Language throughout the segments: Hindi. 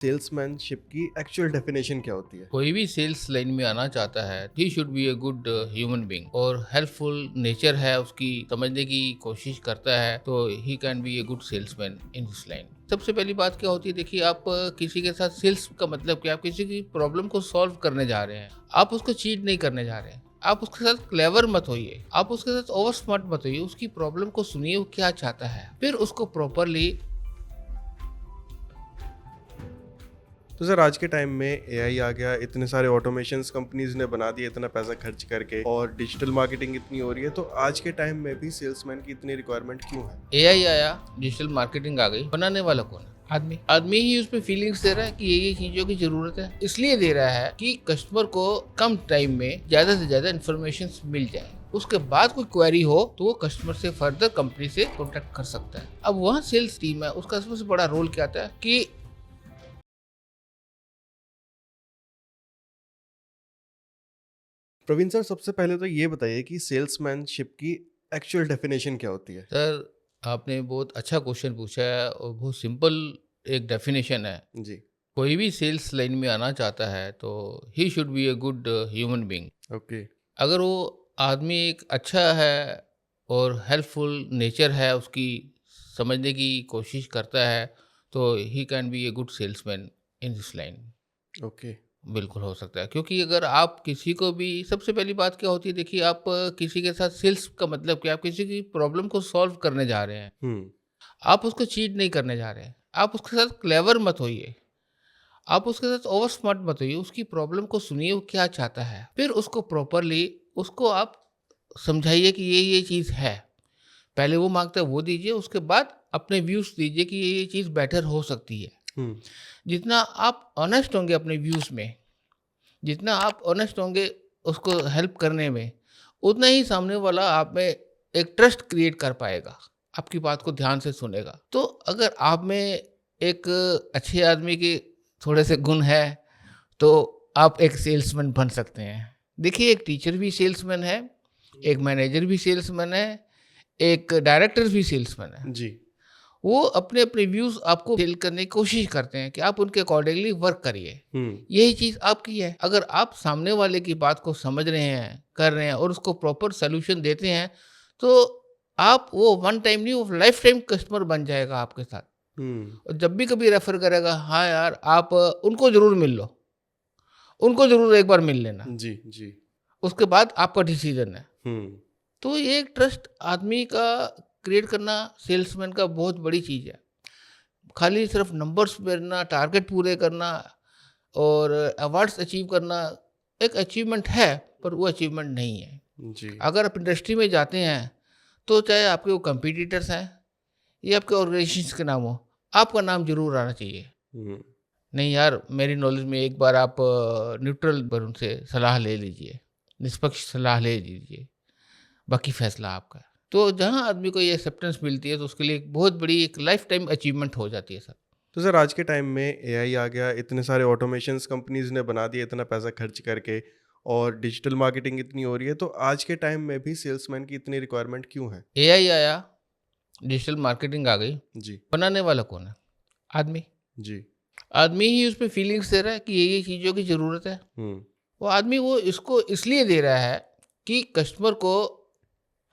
सेल्समैनशिप की एक्चुअल डेफिनेशन क्या होती है? कोई भी सेल्स लाइन में आना चाहता है, he should be a good human being और हेल्पफुल नेचर है उसकी, समझने की कोशिश करता है, तो he can be a good salesman in this line. सबसे पहली बात क्या होती है, देखिए आप किसी के साथ सेल्स का मतलब कि आप किसी की प्रॉब्लम को सॉल्व करने जा रहे हैं, आप उसको चीट नहीं करने जा रहे हैं। आप उसके साथ क्लेवर मत होइए, आप उसके साथ ओवर स्मार्ट मत होइए, उसकी प्रॉब्लम को सुनिए वो क्या चाहता है, फिर उसको प्रॉपरली। तो सर आज के टाइम में एआई आ गया, इतने सारे ऑटोमेशंस कंपनीज ने बना दिए इतना पैसा खर्च करके, और डिजिटल मार्केटिंग इतनी हो रही है, तो आज के टाइम में भी सेल्समैन की इतनी रिक्वायरमेंट क्यों है? एआई आया, डिजिटल मार्केटिंग आ गई, बनाने वाला कौन है? आदमी। आदमी ही उसमें फीलिंग्स दे रहा है कि ये चीजों की जरूरत है, इसलिए दे रहा है कि कस्टमर को कम टाइम में ज्यादा से ज्यादा इन्फॉर्मेशन मिल जाए, उसके बाद कोई क्वेरी हो तो वो कस्टमर से फर्दर कंपनी से कॉन्टेक्ट कर सकता है। अब वहाँ सेल्स टीम है, उसका सबसे बड़ा रोल क्या आता है कि प्रवीण सर, सबसे पहले तो ये बताइए कि सेल्समैनशिप की एक्चुअल डेफिनेशन क्या होती है? सर, आपने बहुत अच्छा क्वेश्चन पूछा है और बहुत सिंपल एक डेफिनेशन है। जी। कोई भी सेल्स लाइन में आना चाहता है तो he should be a good human being. Okay. अगर वो आदमी एक अच्छा है और हेल्पफुल नेचर है उसकी, समझने की कोशिश करता है, तो he can be a good salesman in this line. Okay. बिल्कुल हो सकता है, क्योंकि अगर आप किसी को भी, सबसे पहली बात क्या होती है, देखिए आप किसी के साथ सेल्स का मतलब कि आप किसी की प्रॉब्लम को सॉल्व करने जा रहे हैं, हम्म। आप उसको चीट नहीं करने जा रहे हैं, आप उसके साथ क्लेवर मत होइए, आप उसके साथ ओवर स्मार्ट मत होइए, उसकी प्रॉब्लम को सुनिए वो क्या चाहता है, फिर उसको प्रॉपरली उसको आप समझाइए कि ये चीज़ है। पहले वो माँगता है वो दीजिए, उसके बाद अपने व्यूज़ दीजिए कि ये चीज़ बेटर हो सकती है। हम्म। जितना आप ऑनेस्ट होंगे अपने व्यूज़ में, जितना आप ऑनेस्ट होंगे उसको हेल्प करने में, उतना ही सामने वाला आप में एक ट्रस्ट क्रिएट कर पाएगा, आपकी बात को ध्यान से सुनेगा। तो अगर आप में एक अच्छे आदमी के थोड़े से गुण है, तो आप एक सेल्समैन बन सकते हैं। देखिए, एक टीचर भी सेल्समैन है, एक मैनेजर भी सेल्समैन है, एक डायरेक्टर भी सेल्समैन है। जी। वो अपने अपने व्यूज़ आपको सेल करने की कोशिश करते हैं कि आप उनके अकॉर्डिंगली वर्क करिए। हम्म। यही चीज़ आपकी है। अगर आप सामने वाले की बात को समझ रहे हैं, कर रहे हैं और उसको प्रॉपर सॉल्यूशन देते हैं, तो आप वो वन टाइम नहीं, वो लाइफ टाइम कस्टमर बन जाएगा आपके साथ। हम्म। और जब भी कभी रेफ़र करेगा, हाँ यार, आप उनको ज़रूर मिल लो, उनको ज़रूर एक बार मिल लेना, जी। जी। उसके बाद आपका डिसीज़न है। हम्म। तो ये एक ट्रस्ट आदमी का क्रिएट करना सेल्समैन का बहुत बड़ी चीज़ है। खाली सिर्फ नंबर्स करना, टारगेट पूरे करना और अवार्ड्स अचीव करना एक अचीवमेंट है, पर वो अचीवमेंट नहीं है। जी। अगर आप इंडस्ट्री में जाते हैं, तो चाहे आपके वो कंपटीटर्स हैं या आपके ऑर्गेनाइजेशंस के नाम हो, आपका नाम ज़रूर आना चाहिए। हम्म। नहीं यार, मेरी नॉलेज में एक बार आप न्यूट्रल पर उनसे सलाह ले लीजिए, निष्पक्ष सलाह ले लीजिए, बाकी फैसला आपका है। तो जहाँ आदमी को ये एक्सेप्टेंस मिलती है, तो उसके लिए एक बहुत बड़ी एक लाइफ टाइम अचीवमेंट हो जाती है सर। तो सर आज के टाइम में एआई आ गया, इतने सारे ऑटोमेशंस कंपनीज ने बना दिए इतना पैसा खर्च करके, और डिजिटल मार्केटिंग इतनी हो रही है, तो आज के टाइम में भी सेल्समैन की इतनी रिक्वायरमेंट क्यों है? एआई आया, डिजिटल मार्केटिंग आ गई, जी। बनाने वाला कौन है? आदमी। जी। आदमी ही उसमें फीलिंग्स दे रहा है कि ये चीज़ों की ज़रूरत है। हम्म। वो आदमी वो इसको इसलिए दे रहा है कि कस्टमर को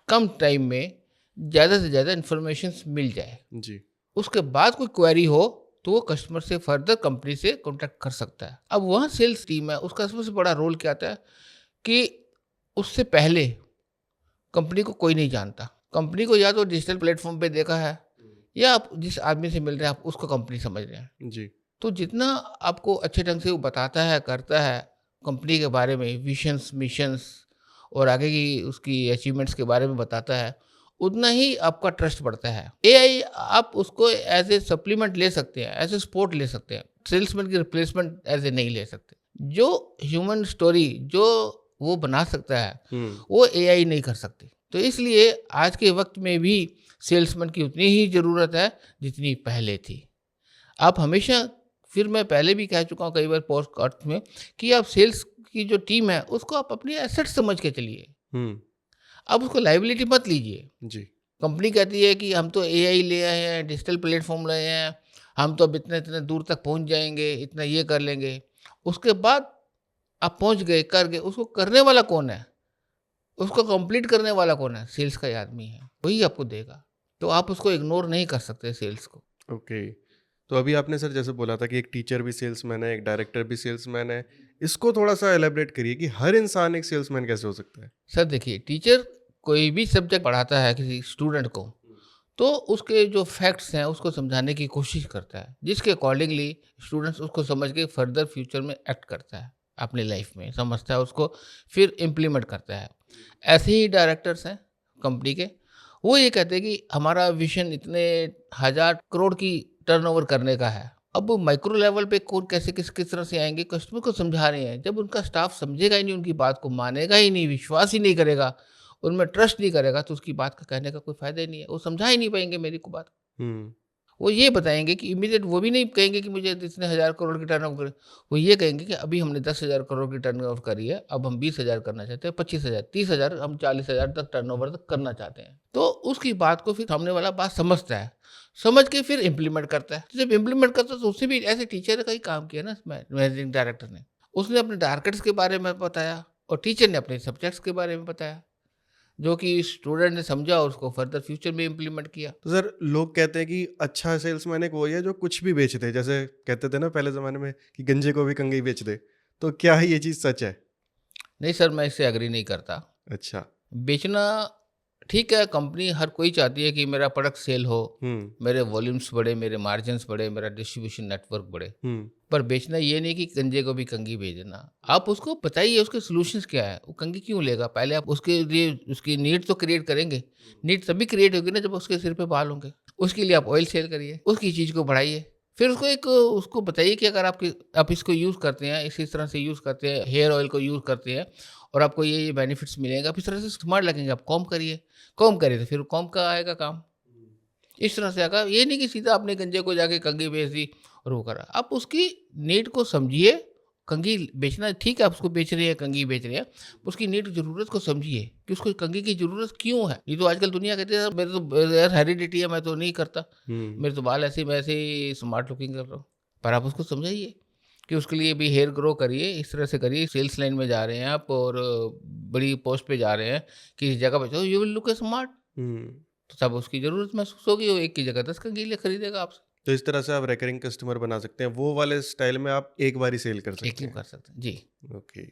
कम टाइम में ज़्यादा से ज़्यादा इन्फॉर्मेशन मिल जाए, जी। उसके बाद कोई क्वेरी हो तो वो कस्टमर से फर्दर कंपनी से कॉन्टैक्ट कर सकता है। अब वहाँ सेल्स टीम है, उसका सबसे बड़ा रोल क्या आता है कि उससे पहले कंपनी को कोई नहीं जानता। कंपनी को या तो डिजिटल प्लेटफॉर्म पे देखा है, या आप जिस आदमी से मिल रहे हैं आप उसको कंपनी समझ रहे हैं। जी। तो जितना आपको अच्छे ढंग से वो बताता है, करता है कंपनी के बारे में, विजन्स, मिशंस और आगे की उसकी अचीवमेंट्स के बारे में बताता है, उतना ही आपका ट्रस्ट बढ़ता है। एआई आप उसको एज ए सप्लीमेंट ले सकते हैं, एज ए सपोर्ट ले सकते हैं, सेल्समैन की रिप्लेसमेंट एज ए नहीं ले सकते। जो ह्यूमन स्टोरी जो वो बना सकता है, हम्म। वो एआई नहीं कर सकती। तो इसलिए आज के वक्त में भी सेल्समैन की उतनी ही ज़रूरत है जितनी पहले थी। आप हमेशा, फिर मैं पहले भी कह चुका हूँ कई बार पॉडकास्ट में, कि आप सेल्स की जो टीम है उसको आप अपनी एसेट समझ के चलिए, हम्म। आप उसको लाइबिलिटी मत लीजिए। जी। कंपनी कहती है कि हम तो एआई ले आए हैं, डिजिटल प्लेटफॉर्म लाए हैं, हम तो अब इतने इतने दूर तक पहुंच जाएंगे, इतना ये कर लेंगे। उसके बाद आप पहुंच गए, कर गए, उसको करने वाला कौन है? उसको कंप्लीट करने वाला कौन है? सेल्स का ही आदमी है, वही आपको देगा। तो आप उसको इग्नोर नहीं कर सकते सेल्स को। ओके। तो अभी आपने सर जैसे बोला था कि एक टीचर भी सेल्समैन है, एक डायरेक्टर भी सेल्समैन है। इसको थोड़ा-सा एलैबोरेट करिए कि हर इंसान एक सेल्समैन कैसे हो सकता है? सर देखिए, टीचर कोई भी सब्जेक्ट पढ़ाता है किसी स्टूडेंट को, तो उसके जो फैक्ट्स हैं उसको समझाने की कोशिश करता है, जिसके अकॉर्डिंगली स्टूडेंट्स उसको समझ के फर्दर फ्यूचर में एक्ट करता है, अपनी लाइफ में समझता है उसको, फिर इम्प्लीमेंट करता है। ऐसे ही डायरेक्टर्स हैं कंपनी के, वो ये कहते हैं कि हमारा विजन इतने 1000 करोड़ की टर्नओवर करने का है। अब वो माइक्रो लेवल पे कौन कैसे किस किस तरह से आएंगे, कस्टमर को समझा रहे हैं। जब उनका स्टाफ समझेगा ही नहीं, उनकी बात को मानेगा ही नहीं, विश्वास ही नहीं करेगा, उनमें ट्रस्ट नहीं करेगा, तो उसकी बात का कहने का कोई फ़ायदा ही नहीं है। वो समझा ही नहीं पाएँगे मेरी को बात। हुँ। वो ये बताएँगे कि इमीडिएट, वो भी नहीं कहेंगे कि मुझे इतने 1000 करोड़ की टर्नओवर करें। वो ये कहेंगे कि अभी हमने 10,000 करोड़ की टर्नओवर करी है, अब हम 20,000 करना चाहते हैं, 25,000, 30,000, हम 40,000 तक टर्नओवर तक करना चाहते हैं। तो उसकी बात को फिर सामने वाला बात समझता है, समझ के फिर इम्प्लीमेंट करता है। तो जब इम्प्लीमेंट करता है तो उससे भी ऐसे टीचर का ही काम किया ना मैनेजिंग डायरेक्टर ने। उसने अपने टारगेट्स के बारे में बताया और टीचर ने अपने सब्जेक्ट्स के बारे में बताया, जो कि स्टूडेंट ने समझा और उसको फर्दर फ्यूचर में इम्प्लीमेंट किया। तो सर लोग कहते हैं कि अच्छा सेल्समैन एक वही है जो कुछ भी बेच दे। जैसे कहते थे ना पहले ज़माने में कि गंजे को भी कंघी बेच दे। तो क्या ये चीज़ सच है? नहीं सर, मैं इससे एग्री नहीं करता। अच्छा। बेचना ठीक है, कंपनी हर कोई चाहती है कि मेरा प्रोडक्ट सेल हो, हुँ, मेरे वॉल्यूम्स बढ़े, मेरे मार्जिन्स बढ़े, मेरा डिस्ट्रीब्यूशन नेटवर्क बढ़े। हुँ, पर बेचना ये नहीं कि गंजे को भी कंघी भेज देना। आप उसको बताइए उसके सॉल्यूशंस क्या है, वो कंघी क्यों लेगा? पहले आप उसके लिए उसकी नीड तो क्रिएट करेंगे। नीड तभी क्रिएट होगी ना जब उसके सिर पे बाल होंगे। उसके लिए आप ऑयल सेल करिए, उसकी चीज़ को बढ़ाइए। फिर उसको बताइए कि अगर आप इसको यूज़ करते हैं, इस तरह से यूज़ करते हैं, हेयर ऑयल को यूज़ करते हैं और आपको ये बेनिफिट्स मिलेगा, आप इस तरह से स्मार्ट लगेंगे, आप कॉम्ब करिए। कॉम्ब करिए तो फिर कॉम्ब का आएगा काम। इस तरह से आएगा, ये नहीं कि सीधा आपने गंजे को जाके कंघी बेच दी और वो करा। आप उसकी नीड को समझिए। कंघी बेचना ठीक है, आप उसको बेच रहे हैं, कंघी बेच रहे हैं, उसकी नीड ज़रूरत को समझिए कि उसको कंघी की ज़रूरत क्यों है। ये तो आजकल दुनिया कहती है मेरे तो यार हेरिडिटी है, मैं तो नहीं करता, हुँ। मेरे तो बाल ऐसे ही, मैं ऐसे ही स्मार्ट लुकिंग कर रहा हूँ। पर आप उसको समझाइए कि उसके लिए भी हेयर ग्रो करिए, इस तरह से करिए। सेल्स लाइन में जा रहे हैं आप और बड़ी पोस्ट पे जा रहे हैं, किसी जगह पे, तो यू विल लुक स्मार्ट। हुँ। तो तब उसकी ज़रूरत महसूस होगी, वो एक की जगह 10 कंघी खरीदेगा आपसे। तो इस तरह से आप रिकरिंग कस्टमर बना सकते हैं। वो वाले स्टाइल में आप एक बार ही सेल कर एक सकते क्यों हैं। कर सकते हैं? जी। ओके।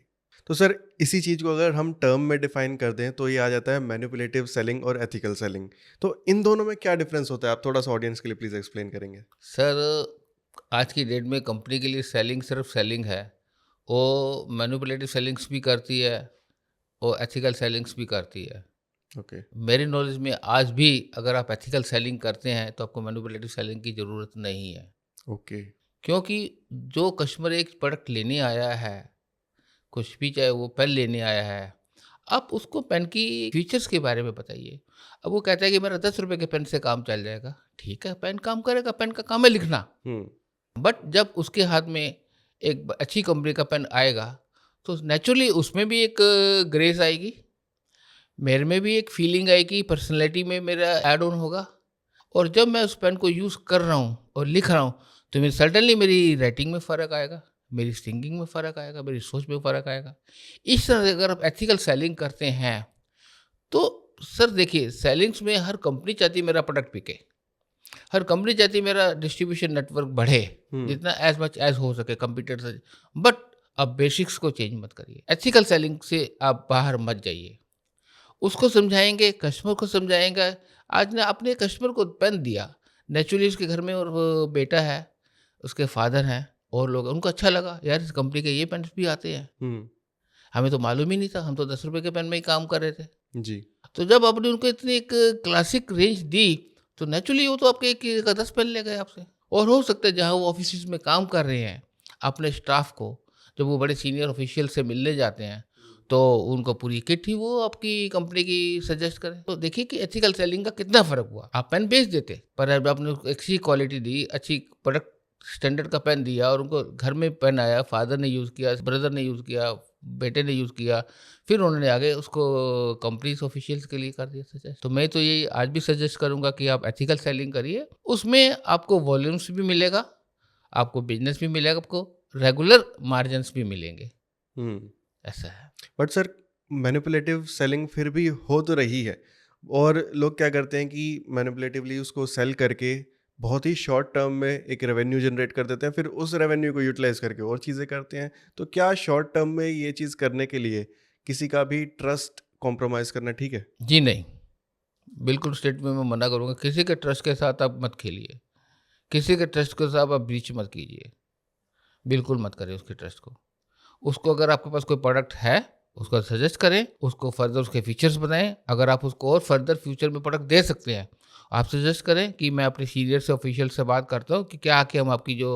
तो सर इसी चीज़ को अगर हम टर्म में डिफाइन कर दें तो ये आ जाता है मैनिपुलेटिव सेलिंग और एथिकल सेलिंग। तो इन दोनों में क्या डिफरेंस होता है? आप थोड़ा-सा ऑडियंस के लिए प्लीज़ एक्सप्लेन करेंगे? सर, आज की डेट में कंपनी के लिए सेलिंग सिर्फ सेलिंग है। वो मैनिपुलेटिव सेलिंग्स भी करती है और एथिकल सेलिंग्स भी करती है। ओके। मेरी नॉलेज में आज भी अगर आप एथिकल सेलिंग करते हैं तो आपको मैनिपुलेटिव सेलिंग की ज़रूरत नहीं है। ओके। क्योंकि जो कस्टमर एक प्रोडक्ट लेने आया है, कुछ भी, चाहे वो पेन लेने आया है, आप उसको पेन की फीचर्स के बारे में बताइए। अब वो कहता है कि मेरा 10 रुपए के पेन से काम चल जाएगा। ठीक है, पेन काम करेगा, पेन का काम है लिखना। हुँ। बट जब उसके हाथ में एक अच्छी कंपनी का पेन आएगा, तो नेचुरली उसमें भी एक ग्रेस आएगी, मेरे में भी एक फीलिंग आएगी, पर्सनैलिटी में मेरा ऐड ऑन होगा। और जब मैं उस पेन को यूज़ कर रहा हूँ और लिख रहा हूँ, तो मेरी सर्टेनली मेरी राइटिंग में फ़र्क आएगा, मेरी थिंकिंग में फ़र्क आएगा, मेरी सोच में फ़र्क आएगा। इस तरह से अगर आप एथिकल सेलिंग करते हैं, तो सर देखिए, सेलिंग्स में हर कंपनी चाहती है मेरा प्रोडक्ट बिके। हर कंपनी चाहती है मेरा डिस्ट्रीब्यूशन नेटवर्क बढ़े, हुँ। जितना एज़ मच एज़ हो सके कंप्यूटर से। बट अब बेसिक्स को चेंज मत करिए। एथिकल सेलिंग से आप बाहर मत जाइए। उसको समझाएँगे, कस्टमर को समझाएँगे। आज ना आपने कस्टमर को पेन दिया, नेचुरली उसके घर में और वो बेटा है, उसके फादर हैं और लोग, उनको अच्छा लगा, यार इस कंपनी के ये पेन्स भी आते हैं। हुँ। हमें तो मालूम ही नहीं था, हम तो 10 रुपए के पेन में ही काम कर रहे थे। जी। तो जब आपने उनको इतनी एक क्लासिक रेंज दी, तो नेचुरली वो तो आपके एक का 10 पेन ले गए आपसे। और हो सकता है जहाँ वो ऑफिसेज़ में काम कर रहे हैं, अपने स्टाफ को, जब वो बड़े सीनियर ऑफिशियल से मिलने जाते हैं, तो उनको पूरी किट ही वो आपकी कंपनी की सजेस्ट करें। तो देखिए कि एथिकल सेलिंग का कितना फ़र्क हुआ। आप पेन बेच देते, पर अब आपने उसको अच्छी क्वालिटी दी, अच्छी प्रोडक्ट स्टैंडर्ड का पेन दिया और उनको घर में पेन आया, फादर ने यूज़ किया, ब्रदर ने यूज़ किया, बेटे ने यूज़ किया, फिर उन्होंने आगे उसको कंपनीज ऑफिशियल्स के लिए कर दिया सजेस्ट। तो मैं तो ये आज भी सजेस्ट करूँगा कि आप एथिकल सेलिंग करिए, उसमें आपको वॉल्यूम्स भी मिलेगा, आपको बिजनेस भी मिलेगा, आपको रेगुलर मार्जिन्स भी मिलेंगे, हम्म। ऐसा है। बट सर, मैनिपुलेटिव सेलिंग फिर भी हो तो रही है, और लोग क्या करते हैं कि मैनिपुलेटिवली उसको सेल करके बहुत ही शॉर्ट टर्म में एक रेवेन्यू जनरेट कर देते हैं, फिर उस रेवेन्यू को यूटिलाइज करके और चीज़ें करते हैं। तो क्या शॉर्ट टर्म में ये चीज़ करने के लिए किसी का भी ट्रस्ट कॉम्प्रोमाइज़ करना ठीक है? जी नहीं, बिल्कुल स्टेट में मैं मना करूँगा, किसी के ट्रस्ट के साथ आप मत खेलिए, किसी के ट्रस्ट के साथ आप ब्रीच मत कीजिए, बिल्कुल मत करिए उसके ट्रस्ट को। उसको अगर आपके पास कोई प्रोडक्ट है, उसको सजेस्ट करें, उसको फर्दर उसके फीचर्स बताएं। अगर आप उसको और फर्दर फ्यूचर में प्रोडक्ट दे सकते हैं, आप सजेस्ट करें कि मैं अपने सीनियर से ऑफिशियल से बात करता हूँ कि क्या आके हम आपकी जो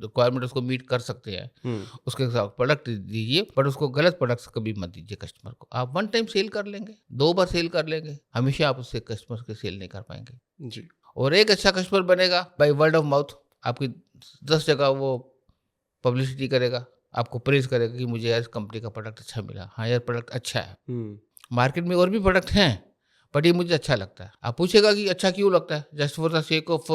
रिक्वायरमेंट उसको मीट कर सकते हैं, उसके साथ प्रोडक्ट दीजिए, पर उसको गलत प्रोडक्ट्स कभी मत दीजिए कस्टमर को। आप वन टाइम सेल कर लेंगे, 2 बार सेल कर लेंगे, हमेशा आप उससे कस्टमर के सेल नहीं कर पाएंगे। जी। और एक अच्छा कस्टमर बनेगा बाय वर्ड ऑफ माउथ, आपकी 10 जगह वो पब्लिसिटी करेगा, आपको प्रेज़ करेगा कि मुझे यार इस कंपनी का प्रोडक्ट अच्छा मिला। हाँ यार, प्रोडक्ट अच्छा है। मार्केट में और भी प्रोडक्ट हैं, बट ये मुझे अच्छा लगता है। आप पूछेगा कि अच्छा क्यों लगता है? Just for the sake of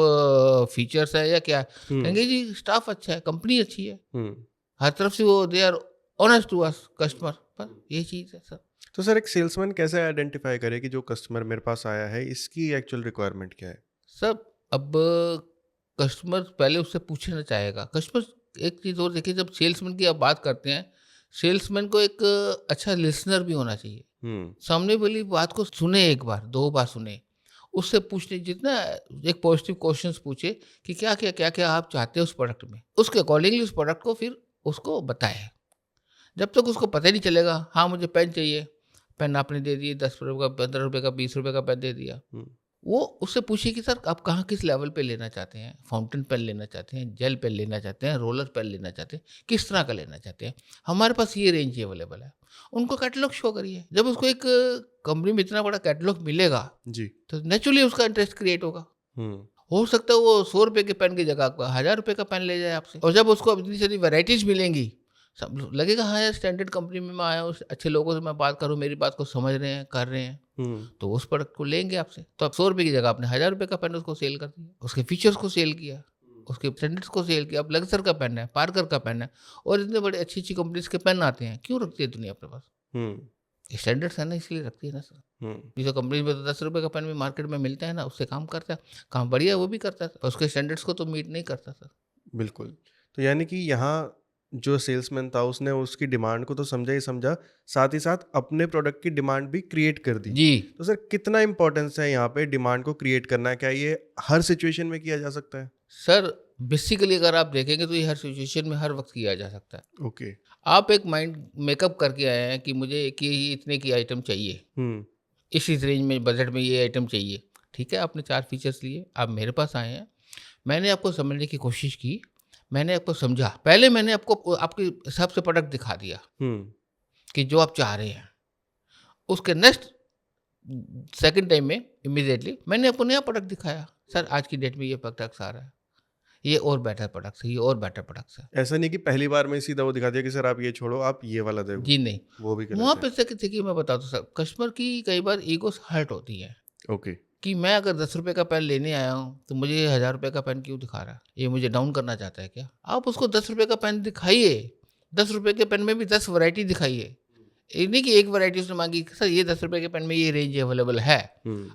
features है या क्या है? कहेंगे जी स्टाफ अच्छा है, कंपनी अच्छी है। हर तरफ से वो they are honest to us customer, पर ये चीज़ है सर। तो सर, एक सेल्समैन कैसे आइडेंटिफाई करे कि जो कस्टमर मेरे पास आया है इसकी एक्चुअल रिक्वायरमेंट क्या है? सब अब कस्टमर पहले उससे पूछना चाहेगा। कस्टमर एक चीज़ और देखिए, जब सेल्समैन की आप बात करते हैं, सेल्समैन को एक अच्छा लिसनर भी होना चाहिए। सामने वाली बात को सुने, एक बार 2 बार सुने, उससे पूछने जितना एक पॉजिटिव क्वेश्चंस पूछे कि क्या आप चाहते हैं उस प्रोडक्ट में, उसके अकॉर्डिंगली उस प्रोडक्ट को फिर उसको बताए। जब तक उसको पता ही नहीं चलेगा, हाँ मुझे पेन चाहिए, पेन आपने दे दिए, 10 रुपये का, 15 रुपये का, 20 रुपये का पेन दे दिया। वो उससे पूछिए कि सर आप कहाँ किस लेवल पे लेना चाहते हैं, फाउंटेन पेन लेना चाहते हैं, जेल पेन लेना चाहते हैं, रोलर पेन लेना चाहते हैं, किस तरह का लेना चाहते हैं, हमारे पास ये रेंज अवेलेबल है। उनको कैटलॉग शो करिए। जब उसको एक कंपनी में इतना बड़ा कैटलॉग मिलेगा जी। तो नेचुरली उसका इंटरेस्ट क्रिएट होगा। हम्म। हो सकता है वो 100 रुपये के पेन की जगह आपका 1000 रुपये का पेन ले जाए आपसे, और जब उसको इतनी सारी वैराइटीज मिलेंगी, सब लगेगा हाँ यार स्टैंडर्ड कंपनी में मैं आया हूँ, अच्छे लोगों से मैं बात करूँ, मेरी बात को समझ रहे हैं, कर रहे हैं, तो उस प्रोडक्ट को लेंगे आपसे। तो आप 100 रुपये की जगह आपने 1000 रुपये का पेन उसको सेल कर दिया, उसके फीचर्स को सेल किया, उसके स्टैंडर्ड्स को सेल किया। अब लक्सर का पेन है, पार्कर का पेन है, और इतने बड़े अच्छी अच्छी कंपनीज के पेन आते हैं, क्यों रखती है दुनिया अपने पास? स्टैंडर्ड्स है ना, इसलिए रखती है ना सर। जिस कंपनी में तो 10 रुपये का पेन भी मार्केट में मिलता है ना, उससे काम करता है, काम बढ़िया है, वो भी करता है, पर उसके स्टैंडर्ड्स को तो मीट नहीं करता सर। बिल्कुल। तो यानी कि यहाँ जो सेल्समैन था उसने उसकी डिमांड को तो समझा ही समझा, साथ ही साथ अपने प्रोडक्ट की डिमांड भी क्रिएट कर दी। जी तो सर, कितना इम्पोर्टेंस है यहाँ पे डिमांड को क्रिएट करना? क्या ये हर सिचुएशन में किया जा सकता है? सर, बेसिकली अगर आप देखेंगे तो ये हर सिचुएशन में हर वक्त किया जा सकता है। ओके। आप एक माइंड मेकअप करके आए हैं कि मुझे कि इतने की आइटम चाहिए, इस रेंज में बजट में ये आइटम चाहिए, ठीक है, आपने 4 फीचर्स लिए, आप मेरे पास आए हैं, मैंने आपको समझने की कोशिश की, मैंने आपको समझा, पहले मैंने आपको आपके हिसाब से प्रोडक्ट दिखा दिया कि जो आप चाह रहे हैं। उसके नेक्स्ट सेकंड टाइम में इमीडिएटली मैंने आपको नया प्रोडक्ट दिखाया, सर आज की डेट में ये प्रोडक्ट्स आ रहा है, ये और बेटर प्रोडक्ट्स है, ये और बेटर प्रोडक्ट्स है। ऐसा नहीं कि पहली बार में सीधा वो दिखा दिया कि सर आप ये छोड़ो, आप ये वाला देखो। जी नहीं, वो भी वहाँ गलत पे से देखिए मैं बताता हूँ सर, कस्टमर की कई बार ईगो हर्ट होती है है। ओके। कि मैं अगर 10 रुपये का पेन लेने आया हूँ तो मुझे 1000 रुपये का पेन क्यों दिखा रहा है, ये मुझे डाउन करना चाहता है क्या? आप उसको 10 रुपये का पेन दिखाइए, 10 रुपये के पेन में भी 10 वैरायटी दिखाइए। ये नहीं कि एक वैरायटी उसने मांगी, सर ये 10 रुपये के पेन में ये रेंज अवेलेबल है,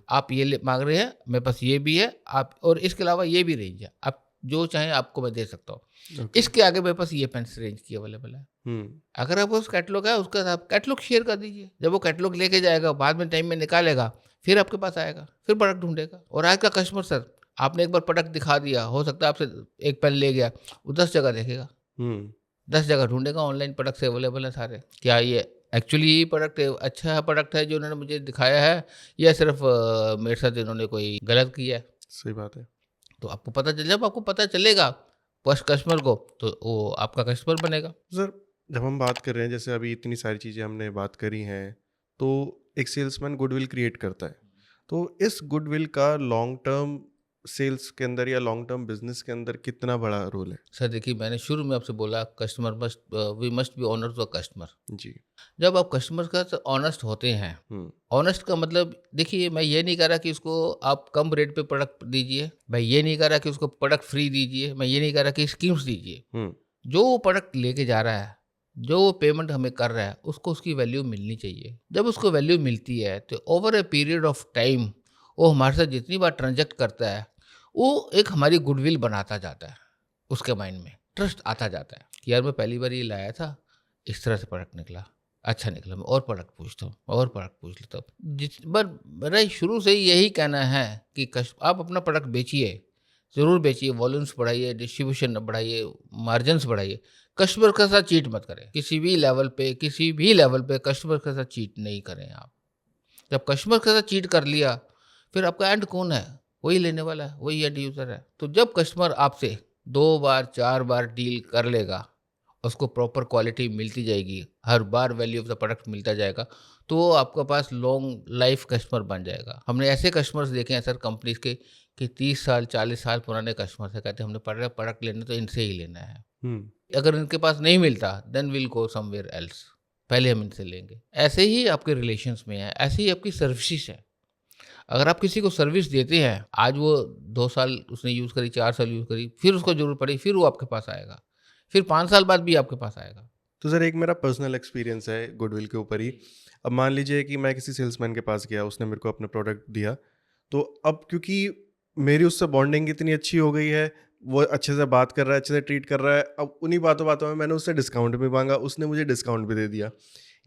आप ये मांग रहे हैं, मेरे पास ये भी है, आप और इसके अलावा ये भी रेंज है, आप जो चाहें आपको मैं दे सकता हूँ। इसके आगे मेरे पास ये पेन रेंज की अवेलेबल है। अगर आपको उस कैटलॉग है, उसका आप कैटलॉग शेयर कर दीजिए। जब वो कैटलॉग लेके जाएगा, बाद में टाइम में निकालेगा, फिर आपके पास आएगा, फिर प्रोडक्ट ढूंढेगा। और आज का कस्टमर सर, आपने एक बार प्रोडक्ट दिखा दिया, हो सकता है आपसे एक पेन ले गया, वो 10 जगह देखेगा, 10 जगह ढूंढेगा, ऑनलाइन प्रोडक्ट से अवेलेबल है सारे, क्या ये एक्चुअली ये प्रोडक्ट अच्छा प्रोडक्ट है जो उन्होंने मुझे दिखाया है, या सिर्फ मेरे साथ इन्होंने कोई गलत किया है? सही बात है। तो आपको पता चल, जब आपको पता चलेगा फर्स्ट कस्टमर को, तो वो आपका कस्टमर बनेगा। सर, जब हम बात कर रहे हैं, जैसे अभी इतनी सारी चीज़ें हमने बात करी हैं, तो एक सेल्समैन गुडविल क्रिएट करता है, तो इस गुडविल का लॉन्ग टर्म सेल्स के अंदर या लॉन्ग टर्म बिजनेस के अंदर कितना बड़ा रोल है? सर देखिए, मैंने शुरू में आपसे बोला customer must we must be honour to the customer. जी। जब आप कस्टमर का ऑनेस्ट होते हैं, हुँ, ऑनेस्ट का मतलब देखिए, मैं ये नहीं कह रहा कि उसको आप कम रेट पे प्रोडक्ट दीजिए, मैं ये नहीं कह रहा कि उसको प्रोडक्ट फ्री दीजिए, मैं ये नहीं कह रहा कि स्कीम्स दीजिए। हुँ, जो वो प्रोडक्ट लेके जा रहा है, जो वो पेमेंट हमें कर रहा है, उसको उसकी वैल्यू मिलनी चाहिए। जब उसको वैल्यू मिलती है तो over a period of time वो हमारे साथ जितनी बार ट्रांजैक्ट करता है, वो एक हमारी गुडविल बनाता जाता है। उसके माइंड में ट्रस्ट आता जाता है कि यार मैं पहली बार ये लाया था, इस तरह से प्रोडक्ट निकला, अच्छा निकला, मैं और प्रोडक्ट पूछता हूँ, और प्रोडक्ट पूछ लेता हूँ। जिस बार मेरा शुरू से ही यही कहना है कि आप अपना प्रोडक्ट बेचिए, ज़रूर बेचिए, वॉल्यूम्स बढ़ाइए, डिस्ट्रीब्यूशन बढ़ाइए, मार्जिन्स बढ़ाइए। कस्टमर के साथ चीट मत करें। किसी भी लेवल पे कस्टमर के साथ चीट नहीं करें आप। जब कस्टमर के साथ चीट कर लिया, फिर आपका एंड कौन है? वही लेने वाला है, वही एंड यूज़र है। तो जब कस्टमर आपसे 2 बार, 4 बार डील कर लेगा, उसको प्रॉपर क्वालिटी मिलती जाएगी, हर बार वैल्यू ऑफ द प्रोडक्ट मिलता जाएगा, तो वो आपके पास लॉन्ग लाइफ कस्टमर बन जाएगा। हमने ऐसे कस्टमर्स देखे हैं सर कंपनीज़ के कि 30 साल, 40 साल पुराने कस्टमर्स हैं, कहते हैं हमने प्रोडक्ट लेना तो इनसे ही लेना है। हुँ, अगर इनके पास नहीं मिलता then will go somewhere else, पहले हम इनसे लेंगे। ऐसे ही आपके रिलेशंस में है, ऐसे ही आपकी सर्विसेज है। अगर आप किसी को सर्विस देते हैं, आज वो 2 साल उसने यूज़ करी, 4 साल यूज़ करी, फिर उसको ज़रूरत पड़ी, फिर वो आपके पास आएगा, फिर 5 साल बाद भी आपके पास आएगा। तो सर एक मेरा पर्सनल एक्सपीरियंस है गुडविल के ऊपर ही। अब मान लीजिए कि मैं किसी सेल्समैन के पास गया, उसने मेरे को अपना प्रोडक्ट दिया, तो अब क्योंकि मेरी उससे बॉन्डिंग इतनी अच्छी हो गई है, वो अच्छे से बात कर रहा है, अच्छे से ट्रीट कर रहा है, अब उन्हीं बातों-बातों में मैंने उससे डिस्काउंट भी माँगा, उसने मुझे डिस्काउंट भी दे दिया।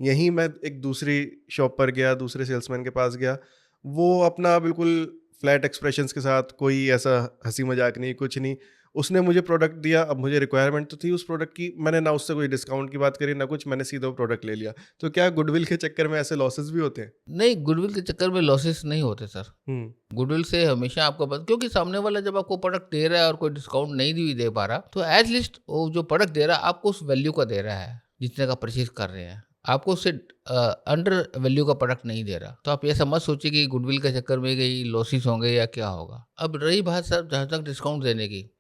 यहीं मैं एक दूसरी शॉप पर गया, दूसरे सेल्समैन के पास गया, वो अपना बिल्कुल फ्लैट एक्सप्रेशंस के साथ, कोई ऐसा हँसी-मज़ाक नहीं, कुछ नहीं, उसने मुझे प्रोडक्ट दिया। अब मुझे रिक्वायरमेंट तो थी उस प्रोडक्ट की, मैंने ना उससे कोई डिस्काउंट की बात करी, ना कुछ, मैंने सीधा वो प्रोडक्ट ले लिया। तो क्या गुडविल के चक्कर में ऐसे लॉसेस भी होते हैं? नहीं, गुडविल के चक्कर में लॉसेस नहीं होते सर। हुँ, गुडविल से हमेशा आपको क्योंकि सामने वाला जब आपको प्रोडक्ट दे रहा है और कोई डिस्काउंट नहीं भी दे पा रहा, तो एट लीस्ट वो जो प्रोडक्ट दे रहा है आपको उस वैल्यू का दे रहा है, जितने का परचेज़ कर रहे हैं। आपको उससे अंडर वैल्यू का प्रोडक्ट नहीं दे रहा। तो आप ऐसा मत सोचिए कि गुडविल के चक्कर में कहीं लॉसेस होंगे या क्या होगा। अब रही बात सर जहाँ तक डिस्काउंट देने की,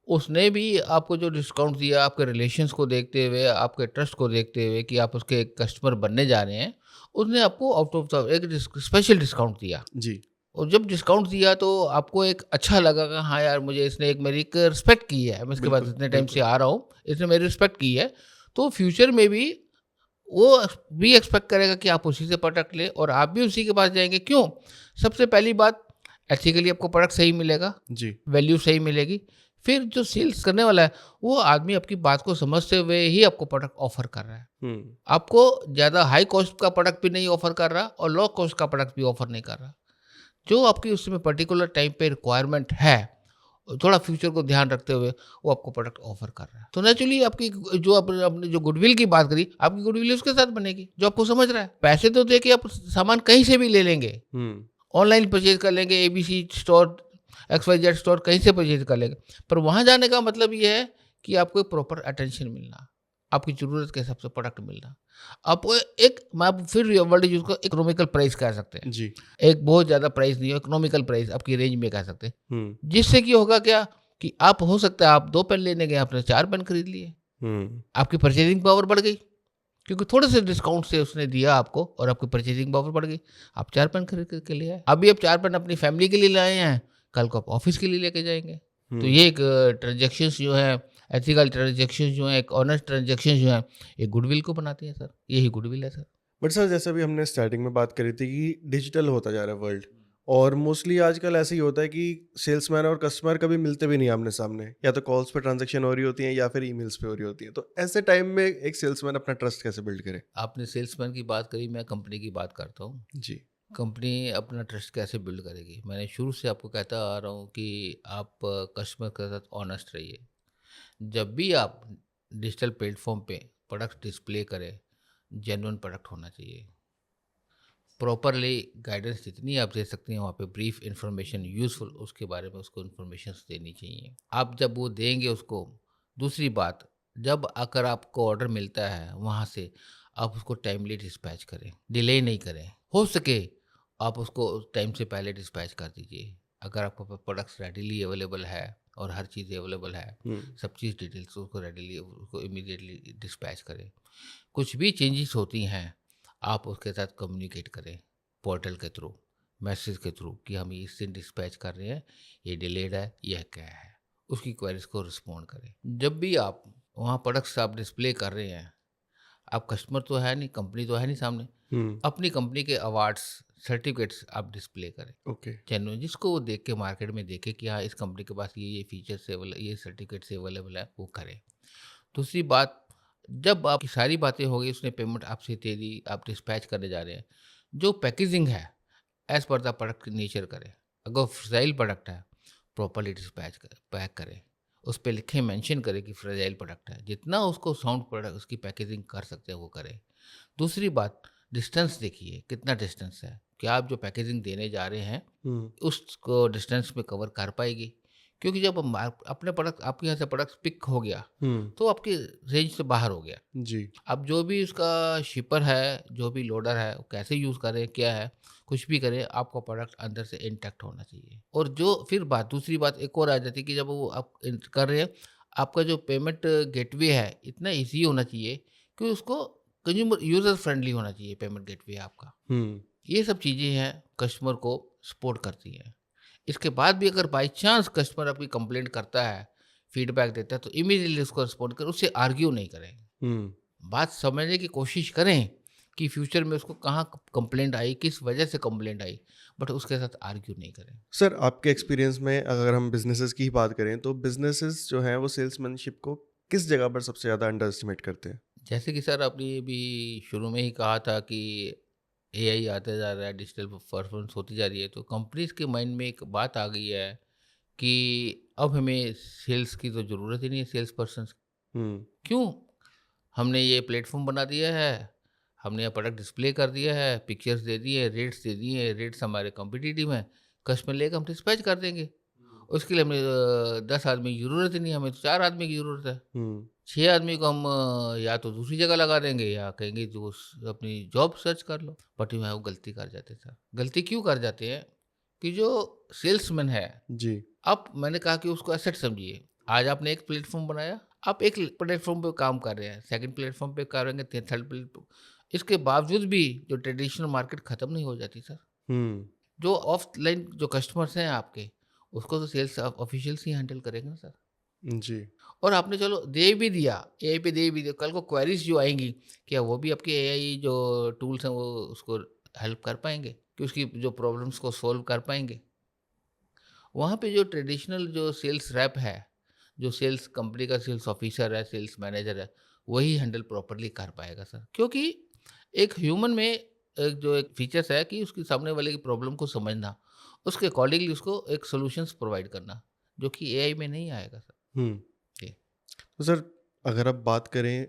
उसने भी आपको जो डिस्काउंट दिया, आपके रिलेशंस को देखते हुए, आपके ट्रस्ट को देखते हुए कि आप उसके एक कस्टमर बनने जा रहे हैं, उसने आपको आउट ऑफ द एक स्पेशल डिस्काउंट दिया। जी। और जब डिस्काउंट दिया तो आपको एक अच्छा लगा कि हाँ यार, मुझे इसने एक मेरी एक रिस्पेक्ट की है, मैं इसके पास बिल्कुल, इतने टाइम से बिल्कुल। आ रहा हूँ, इसने मेरी रिस्पेक्ट की है। तो फ्यूचर में भी वो भी एक्सपेक्ट करेगा कि आप उसी से प्रोडक्ट लें और आप भी उसी के पास जाएँगे। क्यों? सबसे पहली बात, एथिकली आपको प्रोडक्ट सही मिलेगा, जी। वैल्यू सही मिलेगी। फिर जो सेल्स करने वाला है, वो आदमी आपकी बात को समझते हुए ही आपको प्रोडक्ट ऑफ़र कर रहा है। हुँ, आपको ज़्यादा हाई कॉस्ट का प्रोडक्ट भी नहीं ऑफ़र कर रहा और लो कॉस्ट का प्रोडक्ट भी ऑफ़र नहीं कर रहा। जो आपकी उस समय पर्टिकुलर टाइम पे रिक्वायरमेंट है, थोड़ा फ्यूचर को ध्यान रखते हुए वो आपको प्रोडक्ट ऑफर कर रहा है। तो नेचुरली आपकी जो आपने जो गुडविल की बात करी, आपकी गुडविल उसके साथ बनेगी जो आपको समझ रहा है। पैसे तो दे के आप सामान कहीं से भी ले लेंगे, हुँ, ऑनलाइन परचेज कर लेंगे, एबीसी स्टोर, XYZ स्टोर, कहीं से परचेज कर लेंगे। पर वहाँ जाने का मतलब ये है कि आपको एक प्रॉपर अटेंशन मिलना, आपकी ज़रूरत के हिसाब से प्रोडक्ट मिलना। आपको एक, मैं आप फिर वर्ड यूज़ कर, इकोनॉमिकल प्राइस कह सकते हैं। जी। एक बहुत ज़्यादा प्राइस नहीं है, इकोनॉमिकल प्राइस आपकी रेंज में कह सकते हैं। हुँ, जिससे कि होगा क्या कि आप, हो सकता है आप 2 पेन लेने गए, आपने 4 पेन खरीद लिए। हुँ, आपकी परचेज़िंग पावर बढ़ गई, क्योंकि थोड़े से डिस्काउंट से उसने दिया आपको और आपकी परचेज़िंग पावर बढ़ गई। आप 4 पेन खरीद कर के ले आए। अभी आप 4 पेन अपनी फैमिली के लिए लाए हैं, कल को आप ऑफ़िस के लिए लेके जाएँगे। तो हुँ। ये एक ट्रांज़ैक्शंस जो है, एथिकल ट्रांज़ैक्शंस जो हैं, एक ऑनेस्ट ट्रांज़ैक्शंस जो हैं, ये गुडविल को बनाती हैं सर। यही गुडविल है सर। बट सर जैसे अभी हमने स्टार्टिंग में बात करी थी कि डिजिटल होता जा रहा है वर्ल्ड, और मोस्टली आजकल ऐसे ही होता है कि सेल्समैन और कस्टमर कभी मिलते भी नहीं आमने सामने, या तो कॉल्स पे ट्रांजैक्शन हो रही होती है या फिर ईमेल्स पे हो रही होती है। तो ऐसे टाइम में एक सेल्समैन अपना ट्रस्ट कैसे बिल्ड करे? आपने सेल्समैन की बात करी, मैं कंपनी की बात करता हूँ। जी। कंपनी अपना ट्रस्ट कैसे बिल्ड करेगी? मैंने शुरू से आपको कहता आ रहा हूँ कि आप कस्टमर के साथ ऑनेस्ट रहिए। जब भी आप डिजिटल प्लेटफॉर्म पे प्रोडक्ट डिस्प्ले करें, जेन्युइन प्रोडक्ट होना चाहिए। प्रॉपरली गाइडेंस जितनी आप दे सकते हैं वहाँ पे, ब्रीफ इंफॉर्मेशन यूज़फुल उसके बारे में उसको इन्फॉर्मेशन देनी चाहिए। आप जब वो देंगे उसको, दूसरी बात, जब अगर आपको ऑर्डर मिलता है वहाँ से, आप उसको टाइमली डिस्पैच करें, डिले नहीं करें। हो सके आप उसको टाइम से पहले डिस्पैच कर दीजिए। अगर आपके पास प्रोडक्ट्स रेडीली अवेलेबल है और हर चीज़ अवेलेबल है, सब चीज़ डिटेल्स उसको रेडीली उसको इमीडिएटली डिस्पैच करें। कुछ भी चेंजेस होती हैं आप उसके साथ कम्युनिकेट करें पोर्टल के थ्रू, मैसेज के थ्रू कि हम इस दिन डिस्पैच कर रहे हैं, ये डिलेड है, यह क्या है, उसकी क्वेरीज को रिस्पॉन्ड करें। जब भी आप वहाँ प्रोडक्ट्स आप डिस्प्ले कर रहे हैं, आप कस्टमर तो है नहीं, कंपनी तो है नहीं सामने, अपनी कंपनी के अवार्ड्स सर्टिफिकेट्स आप डिस्प्ले करें ओके। जेन्युइन, जिसको वो देख के मार्केट में देखे कि हाँ इस कंपनी के पास ये फीचर्स ये सर्टिफिकेट्स अवेलेबल है, वो करें। दूसरी बात, जब आपकी सारी बातें हो गई, उसने पेमेंट आपसे दे दी, आप डिस्पैच करने जा रहे हैं, जो पैकेजिंग है एज पर द प्रोडक्ट की नेचर करें। अगर फ्रेजाइल प्रोडक्ट है प्रॉपरली डिस्पैच कर पैक करें, उस पर लिखे मेंशन करें कि फ्रेजाइल प्रोडक्ट है, जितना उसको साउंड प्रोडक्ट उसकी पैकेजिंग कर सकते हैं वो करें। दूसरी बात, डिस्टेंस देखिए कितना डिस्टेंस है, क्या आप जो पैकेजिंग देने जा रहे हैं उसको डिस्टेंस में कवर कर पाएगी, क्योंकि जब अपने प्रोडक्ट आपके यहाँ से प्रोडक्ट पिक हो गया तो आपकी रेंज से बाहर हो गया। जी। अब जो भी उसका शिपर है, जो भी लोडर है, वो कैसे यूज़ करे, क्या है, कुछ भी करे, आपका प्रोडक्ट अंदर से इंटैक्ट होना चाहिए। और जो फिर बात दूसरी बात एक और आ जाती है कि जब वो आप कर रहे हैं, आपका जो पेमेंट गेटवे है इतना ईजी होना चाहिए कि उसको कंज्यूमर यूज़र फ्रेंडली होना चाहिए पेमेंट गेटवे आपका। ये सब चीज़ें हैं कस्टमर को सपोर्ट करती हैं। इसके बाद भी अगर बाई चांस कस्टमर आपकी कंप्लेंट करता है, फीडबैक देता है, तो इमीडिएटली उसको रिस्पॉन्ड करें, उससे आर्ग्यू नहीं करें। बात समझने की कोशिश करें कि फ्यूचर में उसको कहाँ कंप्लेंट आई, किस वजह से कंप्लेंट आई, बट उसके साथ आर्ग्यू नहीं करें। सर, आपके एक्सपीरियंस में अगर हम बिजनेसेस की ही बात करें तो बिजनेसेस जो हैं वो सेल्समैनशिप को किस जगह पर सबसे ज़्यादा अंडर एस्टिमेट करते हैं? जैसे कि सर आपने ये भी शुरू में ही कहा था कि एआई आता जा रहा है, डिजिटल परफॉर्मेंस होती जा रही है, तो कंपनीज के माइंड में एक बात आ गई है कि अब हमें सेल्स की तो ज़रूरत ही नहीं है, सेल्स पर्सन। हम्म। क्यों? हमने ये प्लेटफॉर्म बना दिया है, हमने ये प्रोडक्ट डिस्प्ले कर दिया है, पिक्चर्स दे दिए, रेट्स दे दिए, रेट्स हमारे कॉम्पिटिटिव हैं, कस्टमर लेकर हम डिस्पैच कर देंगे। उसके लिए हमें 10 आदमी की ज़रूरत ही नहीं, हमें तो 4 आदमी की ज़रूरत है। हम्म। 6 आदमी को हम या तो दूसरी जगह लगा देंगे या कहेंगे जो अपनी जॉब सर्च कर लो। बट यहाँ वो गलती कर जाते हैं सर। गलती क्यों कर जाते हैं कि जो सेल्समैन है, जी। अब मैंने कहा कि उसको एसेट समझिए। आज आपने एक प्लेटफॉर्म बनाया, आप एक प्लेटफॉर्म पे काम कर रहे हैं, सेकंड प्लेटफॉर्म पे करेंगे, थर्ड प्लेटफॉर्म। इसके बावजूद भी जो ट्रेडिशनल मार्केट खत्म नहीं हो जाती सर। हम्म। जो ऑफलाइन जो कस्टमर्स हैं आपके, उसको तो सेल्स ऑफिशियल्स ही हैंडल करेंगे ना सर। जी। और आपने चलो दे भी दिया, एआई पे दे भी दिया, कल को क्वेरीज जो आएंगी, क्या वो भी आपके एआई जो टूल्स हैं वो उसको हेल्प कर पाएंगे कि उसकी जो प्रॉब्लम्स को सॉल्व कर पाएंगे? वहाँ पे जो ट्रेडिशनल जो सेल्स रैप है, जो सेल्स कंपनी का सेल्स ऑफिसर है, सेल्स मैनेजर है, वही हैंडल प्रॉपरली कर पाएगा सर। क्योंकि एक ह्यूमन में एक जो एक फीचर्स है कि उसकी सामने वाले की प्रॉब्लम को समझना, उसके अकॉर्डिंगली उसको एक सॉल्यूशंस प्रोवाइड करना, जो कि एआई में नहीं आएगा सर। हम्म। जी। तो सर, अगर आप बात करें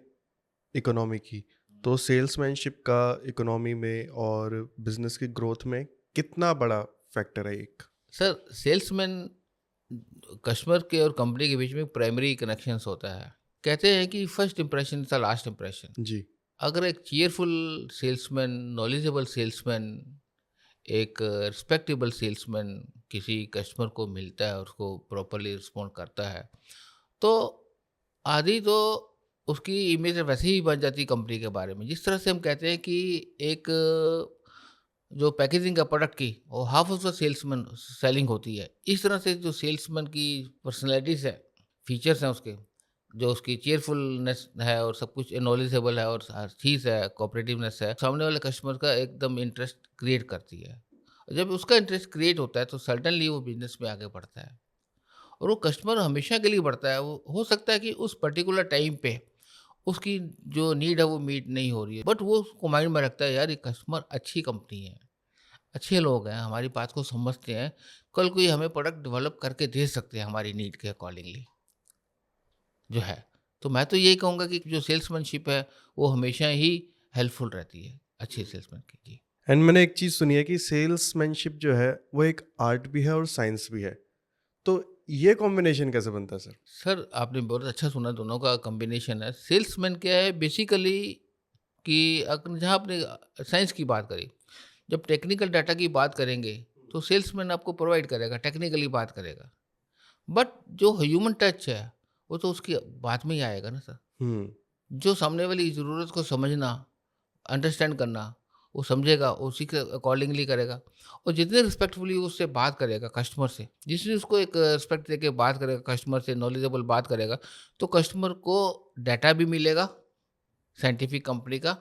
इकोनॉमी की, तो सेल्समैनशिप का इकोनॉमी में और बिजनेस की ग्रोथ में कितना बड़ा फैक्टर है एक? सर सेल्समैन कस्टमर के और कंपनी के बीच में प्राइमरी कनेक्शंस होता है। कहते हैं कि first impression is the last impression. जी। अगर एक चीयरफुल सेल्समैन, नॉलेजेबल सेल्समैन, एक रिस्पेक्टेबल सेल्समैन किसी कस्टमर को मिलता है और उसको प्रॉपरली रिस्पॉन्ड करता है, तो आधी तो उसकी इमेज वैसे ही बन जाती है कंपनी के बारे में। जिस तरह से हम कहते हैं कि एक जो पैकेजिंग है प्रोडक्ट की, वो half of the salesman selling होती है। इस तरह से जो सेल्समैन की पर्सनैलिटीज़ है, फीचर्स हैं उसके, जो उसकी चीयरफुलनेस है और सब कुछ नॉलेजेबल है और हर चीज़ है, कोऑपरेटिवनेस है, सामने वाले कस्टमर का एकदम इंटरेस्ट क्रिएट करती है। और जब उसका इंटरेस्ट क्रिएट होता है तो सर्टेनली वो बिजनेस में आगे बढ़ता है, और वो कस्टमर हमेशा के लिए बढ़ता है। वो हो सकता है कि उस पर्टिकुलर टाइम पे उसकी जो नीड है वो मीट नहीं हो रही है, बट वो उसको माइंड में रखता है, यार ये कस्टमर अच्छी कंपनी है, अच्छे लोग हैं, हमारी बात को समझते हैं, कल को ये हमें प्रोडक्ट डेवलप करके दे सकते हैं हमारी नीड के अकॉर्डिंगली जो है। तो मैं तो यही कहूँगा कि जो सेल्समैनशिप है वो हमेशा ही हेल्पफुल रहती है अच्छे सेल्समैन की। जी। एंड मैंने एक चीज़ सुनी है कि सेल्समैनशिप जो है वो एक आर्ट भी है और साइंस भी है, तो ये कॉम्बिनेशन कैसे बनता है सर? सर आपने बहुत अच्छा सुना, दोनों का कॉम्बिनेशन है। सेल्समैन क्या है बेसिकली कि अगर जहाँ आपने साइंस की बात करी, जब टेक्निकल डाटा की बात करेंगे तो सेल्समैन आपको प्रोवाइड करेगा, टेक्निकली बात करेगा। बट जो ह्यूमन टच है वो तो उसकी बात में ही आएगा ना सर। हम्म। जो सामने वाली ज़रूरत को समझना, अंडरस्टैंड करना, वो समझेगा, उसी के अकॉर्डिंगली करेगा। और जितने रिस्पेक्टफुली वो उससे बात करेगा कस्टमर से, जिसने उसको एक रिस्पेक्ट देके बात करेगा कस्टमर से, नॉलेजेबल बात करेगा, तो कस्टमर को डाटा भी मिलेगा साइंटिफिक कंपनी का,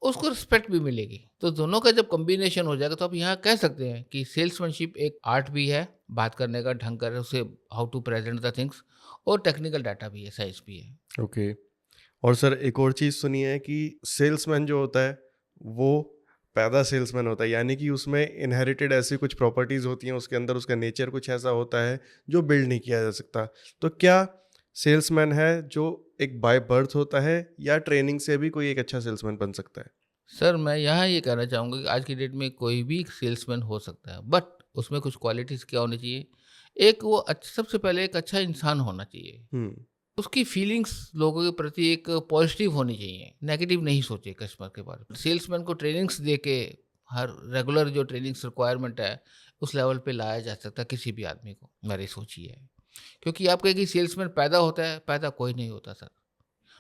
उसको रिस्पेक्ट भी मिलेगी। तो दोनों का जब कॉम्बिनेशन हो जाएगा तो आप यहाँ कह सकते हैं कि सेल्समैनशिप एक आर्ट भी है, बात करने का ढंग कर उसे how to present the things, और टेक्निकल डाटा भी है, साइंस भी है। ओके। और सर एक और चीज़ सुनी है कि सेल्समैन जो होता है वो पैदा सेल्समैन होता है, यानी कि उसमें इनहेरिटेड ऐसी कुछ प्रॉपर्टीज़ होती हैं उसके अंदर, उसका नेचर कुछ ऐसा होता है जो बिल्ड नहीं किया जा सकता। तो क्या सेल्समैन है जो एक बाय बर्थ होता है, या ट्रेनिंग से भी कोई एक अच्छा सेल्समैन बन सकता है? सर मैं यहाँ ये कहना चाहूँगा कि आज की डेट में कोई भी सेल्समैन हो सकता है, बट उसमें कुछ क्वालिटीज़ क्या होनी चाहिए। एक वो सबसे पहले एक अच्छा इंसान होना चाहिए। हम्म। उसकी फीलिंग्स लोगों के प्रति एक पॉजिटिव होनी चाहिए, नेगेटिव नहीं सोचे कस्टमर के बारे में। सेल्समैन को ट्रेनिंग्स दे के हर रेगुलर जो ट्रेनिंग्स रिक्वायरमेंट है उस लेवल पे लाया जा सकता है किसी भी आदमी को, मेरी सोच ये है। क्योंकि आप कहें कि सेल्समैन पैदा होता है, पैदा कोई नहीं होता सर।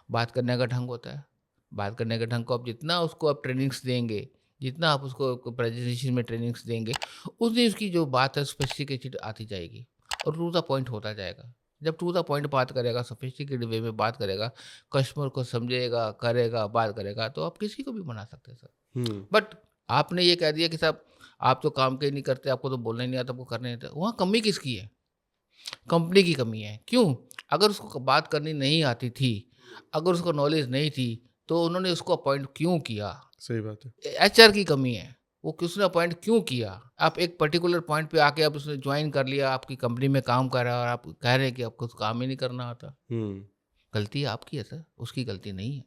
बात करने का ढंग होता है। बात करने के ढंग को आप जितना उसको आप ट्रेनिंग्स देंगे, जितना आप उसको प्रेजेंटेशन में ट्रेनिंग्स देंगे, उतनी उसकी जो बात है सोफिस्टिकेटेड आती जाएगी और टू द पॉइंट होता जाएगा। जब टू द पॉइंट बात करेगा, सोफिस्टिकेटेड वे में बात करेगा, कस्टमर को समझेगा, करेगा, बात करेगा, तो आप किसी को भी मना सकते हैं सर। हम्म। बट आपने ये कह दिया कि साहब आप तो काम के नहीं करते, आपको तो बोलना ही नहीं आता, आपको करना नहीं आता, वहाँ कमी किसकी है? कंपनी की कमी है। क्यों? अगर उसको बात करनी नहीं आती थी, अगर उसको नॉलेज नहीं थी, तो उन्होंने उसको अपॉइंट क्यों किया? सही बात है। एचआर की कमी है, वो किसने अपॉइंट क्यों किया? आप एक पर्टिकुलर पॉइंट पे आके आप उसने ज्वाइन कर लिया, आपकी कंपनी में काम कर रहा है और आप कह रहे हैं कि आपको तो काम ही नहीं करना आता। हम्म। गलती आपकी है सर, उसकी गलती नहीं है।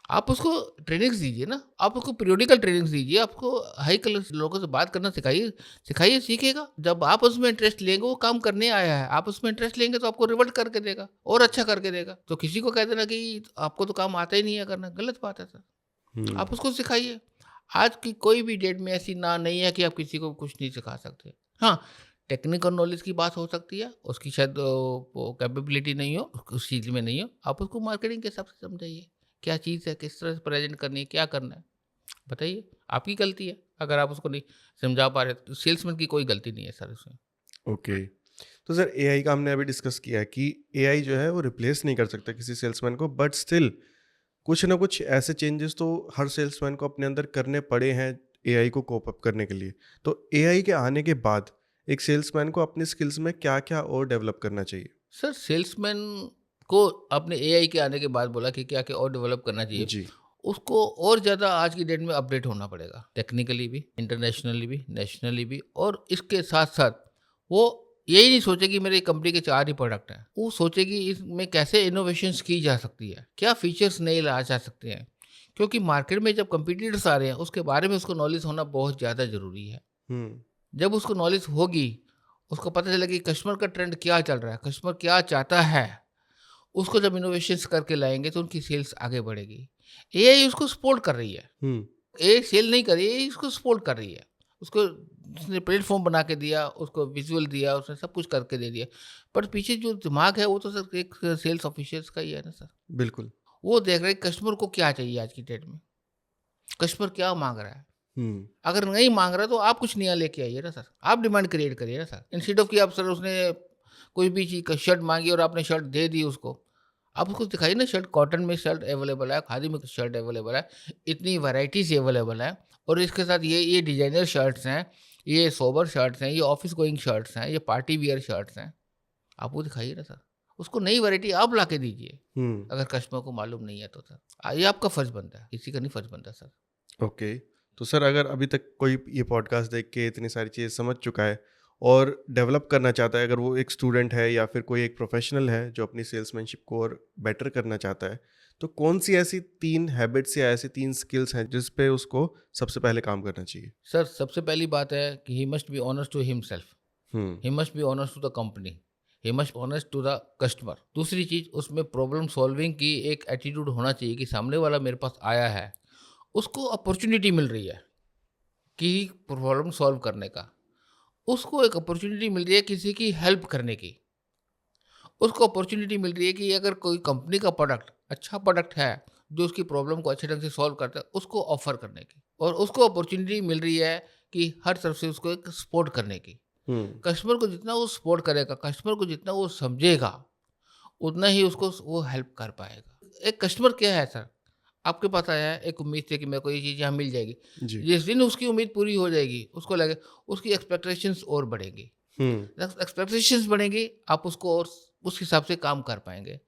आप उसको ट्रेनिंग्स दीजिए ना, आप उसको पीरियोडिकल ट्रेनिंग्स दीजिए, आपको हाई क्लास लोगों से बात करना सिखाइए, सिखाइए, सीखेगा। जब आप उसमें इंटरेस्ट लेंगे, वो काम करने आया है, आप उसमें इंटरेस्ट लेंगे तो आपको रिवर्ट करके देगा और अच्छा करके देगा। तो किसी को कह देना कि आपको तो काम आता ही नहीं है करना, गलत बात है सर। हम्म। आप उसको सिखाइए। आज की कोई भी डेट में ऐसी ना नहीं है कि आप किसी को कुछ नहीं सिखा सकते। हाँ, टेक्निकल नॉलेज की बात हो सकती है, उसकी शायद वो कैपेबिलिटी नहीं हो, उस चीज़ में नहीं हो, आप उसको मार्केटिंग के हिसाब से समझाइए। क्या चीज़ है, किस तरह से प्रेजेंट करनी है, क्या करना है, बताइए। आपकी गलती है अगर आप उसको नहीं समझा पा रहे, तो सेल्समैन की कोई गलती नहीं है सर इसमें। ओके। तो सर एआई का हमने अभी डिस्कस किया है कि एआई जो है वो रिप्लेस नहीं कर सकता किसी सेल्समैन को, बट स्टिल कुछ ना कुछ ऐसे चेंजेस तो हर सेल्समैन को अपने अंदर करने पड़े हैं एआई को कोप अप करने के लिए। तो एआई के आने के बाद एक सेल्समैन को अपनी स्किल्स में क्या क्या और डेवलप करना चाहिए? सर सेल्समैन को आपने एआई के आने के बाद बोला कि क्या क्या और डेवलप करना चाहिए। जी। उसको और ज़्यादा आज की डेट में अपडेट होना पड़ेगा, टेक्निकली भी, इंटरनेशनली भी, नेशनली भी। और इसके साथ साथ वो यही नहीं सोचे कि मेरी कंपनी के 4 ही प्रोडक्ट हैं, वो सोचे कि इसमें कैसे इनोवेशंस की जा सकती है, क्या फीचर्स नए लाए जा सकते हैं। क्योंकि मार्केट में जब कंपटीटर्स आ रहे हैं उसके बारे में उसको नॉलेज होना बहुत ज़्यादा ज़रूरी है। हम्म। जब उसको नॉलेज होगी, उसको पता चलेगा कि कस्टमर का ट्रेंड क्या चल रहा है, कस्टमर क्या चाहता है, उसको जब इनोवेशंस करके लाएंगे तो उनकी सेल्स आगे बढ़ेगी। एआई उसको सपोर्ट कर रही है, हम्म। एआई सेल नहीं कर रही है, एआई उसको सपोर्ट कर रही है। उसको उसने प्लेटफॉर्म बना के दिया, उसको विजुअल दिया, उसने सब कुछ करके दे दिया। पर पीछे जो दिमाग है वो तो सर एक सेल्स ऑफिसर्स का ही है ना सर। बिल्कुल। वो देख रहे हैं कस्टमर को क्या चाहिए आज की डेट में, कस्टमर क्या मांग रहा है। हम्म। अगर नहीं मांग रहा तो आप कुछ नया लेके आइए ना सर, आप डिमांड क्रिएट करिए ना सर। इंस्टेड ऑफ कि आप सर उसने कोई भी चीज़ का शर्ट मांगी और आपने शर्ट दे दी उसको, आप उसको दिखाइए ना, शर्ट कॉटन में शर्ट अवेलेबल है, खादी में शर्ट अवेलेबल है, इतनी वैरायटीज अवेलेबल है, और इसके साथ ये डिजाइनर शर्ट्स हैं, ये सोबर शर्ट्स हैं, ये ऑफिस गोइंग शर्ट्स हैं, ये पार्टी वियर शर्ट्स हैं। आप वो दिखाइए ना सर, उसको नई वैरायटी आप ला के दीजिए। हम्म। अगर कस्टमर को मालूम नहीं है तो सर ये आपका फर्ज बनता है, किसी का नहीं फर्ज बनता सर। ओके। तो सर अगर अभी तक कोई ये पॉडकास्ट देख के इतनी सारी चीज़ें समझ चुका है और डेवलप करना चाहता है, अगर वो एक स्टूडेंट है या फिर कोई एक प्रोफेशनल है जो अपनी सेल्समैनशिप को और बेटर करना चाहता है, तो कौन सी ऐसी 3 हैबिट्स या ऐसी 3 स्किल्स हैं जिस पे उसको सबसे पहले काम करना चाहिए? सर सबसे पहली बात है कि he must be honest to himself, hmm. He must be honest to the company, he must honest to the customer. दूसरी चीज़, उसमें प्रॉब्लम सॉल्विंग की एक एटीट्यूड होना चाहिए कि सामने वाला मेरे पास आया है, उसको अपॉर्चुनिटी मिल रही है कि प्रॉब्लम सॉल्व करने का, उसको एक अपॉर्चुनिटी मिल रही है किसी की हेल्प करने की। उसको अपॉर्चुनिटी मिल रही है कि अगर कोई कंपनी का प्रोडक्ट अच्छा प्रोडक्ट है जो उसकी प्रॉब्लम को अच्छे ढंग से सॉल्व करता है, उसको ऑफर करने की, और उसको अपॉर्चुनिटी मिल रही है कि हर तरफ से उसको एक सपोर्ट करने की। हम्म। कस्टमर को जितना वो सपोर्ट करेगा, कस्टमर को जितना वो समझेगा, उतना ही उसको वो हेल्प कर पाएगा। एक कस्टमर क्या है सर, आपके पास आया है एक उम्मीद से कि मेरे को ये चीज़ यहाँ मिल जाएगी। जी। जिस दिन उसकी उम्मीद पूरी हो जाएगी, उसको लगे उसकी एक्सपेक्टेशंस और बढ़ेंगी। हम्म। एक्सपेक्टेशंस बढ़ेंगी, आप उसको और उस हिसाब से काम कर पाएंगे।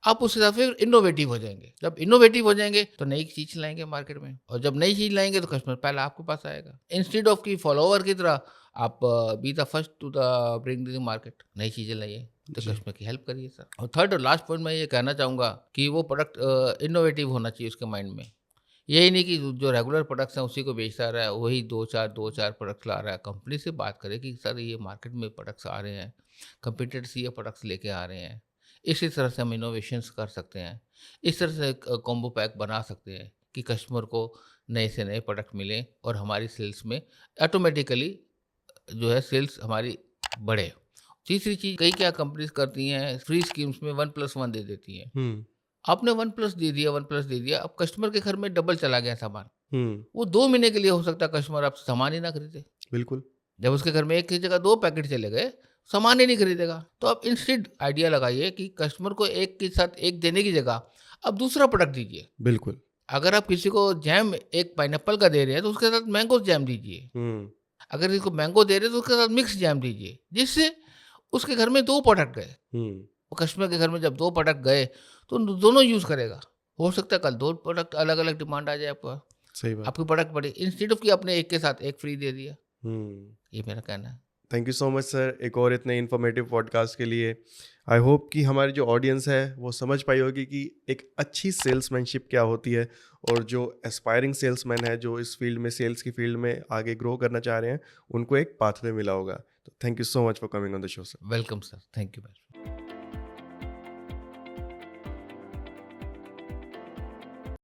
आप उस हिसाब से इनोवेटिव हो जाएंगे। जब इनोवेटिव हो जाएंगे तो नई चीज़ लाएंगे मार्केट में, और जब नई चीज़ लाएंगे तो कस्टमर पहले आपके पास आएगा। इंस्टेड ऑफ की फॉलोअर की तरह आप be the first to the bring the market, नई चीज़ें लाइए तो जी। कस्टमर की हेल्प करिए सर। और थर्ड और लास्ट पॉइंट मैं ये कहना चाहूँगा कि वो प्रोडक्ट इनोवेटिव होना चाहिए उसके माइंड में। यही नहीं कि जो रेगुलर प्रोडक्ट्स हैं उसी को बेचता रहा है, वही 2-4 प्रोडक्ट ला रहा है। कंपनी से बात करें कि सर ये मार्केट में प्रोडक्ट्स आ रहे हैं, कंपीटिटर्स ये प्रोडक्ट्स लेके आ रहे हैं, इसी तरह से हम इनोवेशंस कर सकते हैं। इस तरह से कॉम्बो पैक बना सकते हैं कि कस्टमर को नए से नए प्रोडक्ट मिलें और हमारी सेल्स में ऑटोमेटिकली जो है सेल्स हमारी बढ़े। तीसरी चीज़, कई क्या कंपनीज करती हैं, फ्री स्कीम्स में 1+1 दे देती हैं। हम्म। आपने 1+ दे दिया, 1+ दे दिया, अब कस्टमर के घर में डबल चला गया सामान। हम्म। वो 2 महीने के लिए हो सकता है कस्टमर आपसे सामान ही ना खरीदे। बिल्कुल। जब उसके घर में एक की जगह 2 पैकेट चले गए, सामान ही नहीं खरीदेगा। तो आप इंस्टेड आइडिया लगाइए कि कस्टमर को एक के साथ एक देने की जगह आप दूसरा प्रोडक्ट दीजिए। बिल्कुल। अगर आप किसी को जैम एक पाइनएप्पल का दे रहे हैं तो उसके साथ मैंगो जैम दीजिए। हम्म। अगर किसी को मैंगो दे रहे हैं तो उसके साथ मिक्स जैम दीजिए, जिससे उसके घर में 2 प्रोडक्ट गए। हम्म। वो कस्टमर के घर में जब 2 प्रोडक्ट गए तो दोनों यूज़ करेगा। हो सकता है कल 2 प्रोडक्ट अलग-अलग डिमांड आ जाए आपका, सही बात। आपकी प्रोडक्ट बढ़े, इंस्टेड ऑफ कि आपने एक के साथ एक फ्री दे दिया। हम्म। ये मेरा कहना है। Thank you so much sir, एक और इतने इन्फॉर्मेटिव पॉडकास्ट के लिए। आई होप कि हमारी जो ऑडियंस है वो समझ पाई होगी कि एक अच्छी सेल्समैनशिप क्या होती है, और जो एस्पायरिंग सेल्समैन है जो इस फील्ड में, सेल्स की फील्ड में आगे ग्रो करना चाह रहे हैं, उनको एक पाथवे मिला होगा। तो thank you so much for coming on the show sir. Welcome sir, thank you very much.